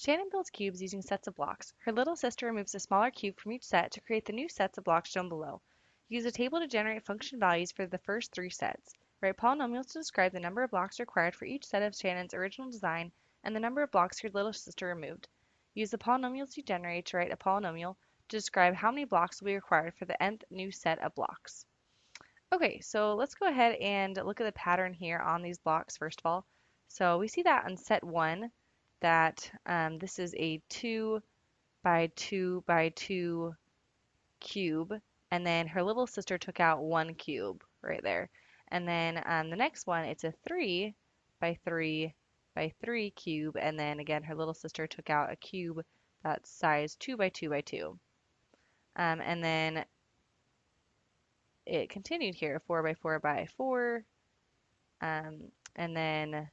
Shannon builds cubes using sets of blocks. Her little sister removes a smaller cube from each set to create the new sets of blocks shown below. Use a table to generate function values for the first three sets. Write polynomials to describe the number of blocks required for each set of Shannon's original design and the number of blocks your little sister removed. Use the polynomials you generate to write a polynomial to describe how many blocks will be required for the nth new set of blocks. Okay, so let's go ahead and look at the pattern here on these blocks first of all. So we see that on set 1 that this is a 2 by 2 by 2 cube, and then her little sister took out 1 cube right there. And then the next one, it's a 3 by 3 by 3 cube, and then again her little sister took out a cube that's size 2 by 2 by 2. And then it continued here, 4 by 4 by 4, and then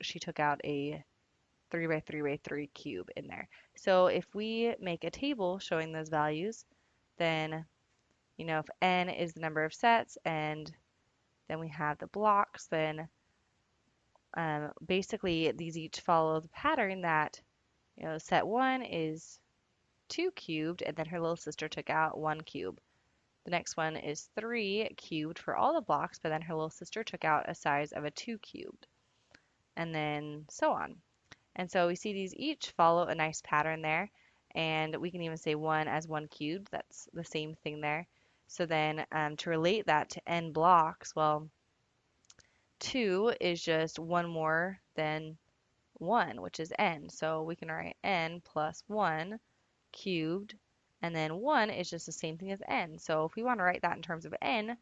she took out a 3 by 3 by 3 cube in there. So if we make a table showing those values, then if n is the number of sets and then we have the blocks, then basically these each follow the pattern that set 1 is 2 cubed and then her little sister took out 1 cube. The next one is 3 cubed for all the blocks, but then her little sister took out a size of a 2 cubed. And then so on. And so we see these each follow a nice pattern there. And we can even say 1 as 1 cubed. That's the same thing there. So then to relate that to n blocks, well, 2 is just 1 more than 1, which is n. So we can write n plus 1 cubed. And then 1 is just the same thing as n. So if we want to write that in terms of n,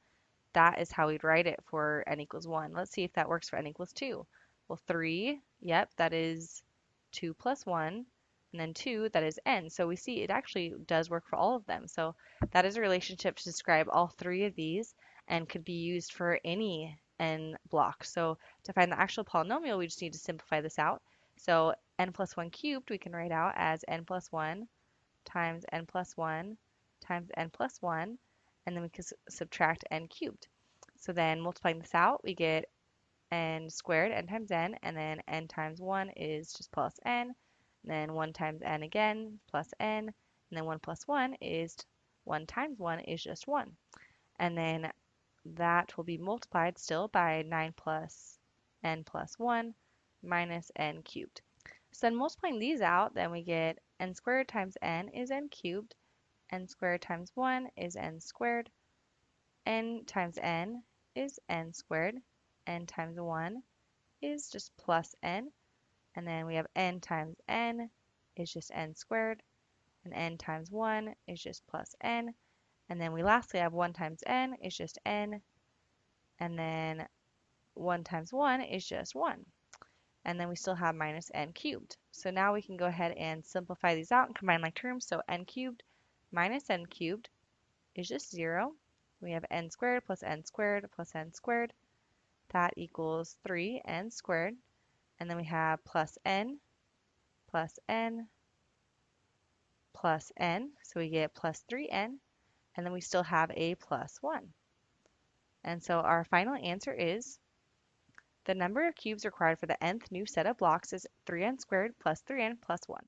that is how we'd write it for n equals 1. Let's see if that works for n equals 2. Well, 3, yep, that is 2 plus 1, and then 2, that is n. So we see it actually does work for all of them. So that is a relationship to describe all three of these and could be used for any n block. So to find the actual polynomial, we just need to simplify this out. So n plus 1 cubed we can write out as n plus 1 times n plus 1 times n plus 1, and then we can subtract n cubed. So then multiplying this out, we get n squared, n times n, and then n times 1 is just plus n, and then 1 times n again, plus n, and then 1 plus 1 is 1 times 1 is just 1. And then that will be multiplied still by 9 plus n plus 1 minus n cubed. So then multiplying these out, then we get n squared times n is n cubed, n squared times 1 is n squared, n times n is n squared, n times 1 is just plus n, and then we have n times n is just n squared, and n times 1 is just plus n, and then we lastly have 1 times n is just n, and then 1 times 1 is just 1. And then we still have minus n cubed. So now we can go ahead and simplify these out and combine like terms. So n cubed minus n cubed is just 0. We have n squared plus n squared plus n squared. That equals 3n squared. And then we have plus n plus n plus n. So we get plus 3n. And then we still have a plus 1. And so our final answer is the number of cubes required for the nth new set of blocks is 3n squared plus 3n plus 1.